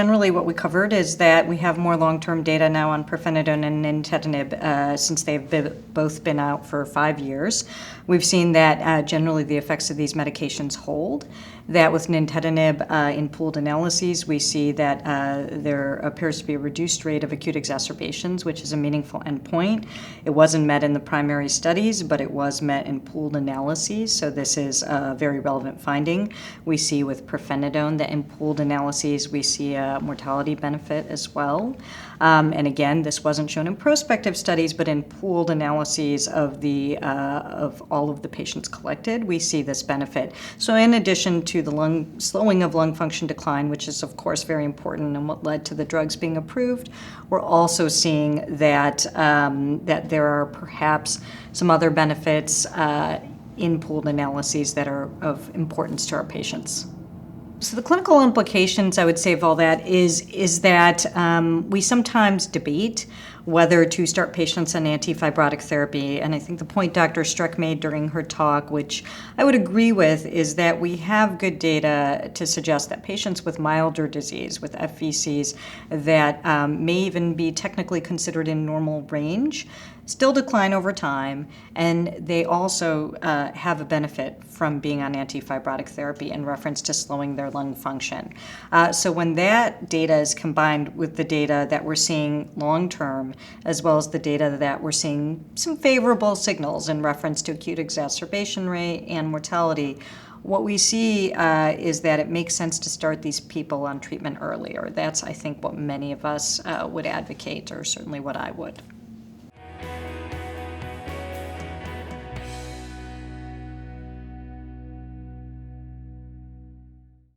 generally what we covered is that we have more long-term data now on pirfenidone and nintedanib since they've both been out for 5 years. We've seen that generally the effects of these medications hold. That with nintedanib in pooled analyses, we see that there appears to be a reduced rate of acute exacerbations, which is a meaningful endpoint. It wasn't met in the primary studies, but it was met in pooled analyses, so this is a very relevant finding. We see with pirfenidone that in pooled analyses, we see a mortality benefit as well. And again, this wasn't shown in prospective studies, but in pooled analyses of all of the patients collected, we see this benefit. So in addition to the slowing of lung function decline, which is of course very important and what led to the drugs being approved, we're also seeing that that there are perhaps some other benefits in pooled analyses that are of importance to our patients. So the clinical implications, I would say, of all that is that we sometimes debate whether to start patients on antifibrotic therapy. And I think the point Dr. Streck made during her talk, which I would agree with, is that we have good data to suggest that patients with milder disease, with FVCs that may even be technically considered in normal range, still decline over time, and they also have a benefit from being on antifibrotic therapy in reference to slowing their lung function. So when that data is combined with the data that we're seeing long-term, as well as the data that we're seeing some favorable signals in reference to acute exacerbation rate and mortality, what we see is that it makes sense to start these people on treatment earlier. That's, I think, what many of us would advocate, or certainly what I would.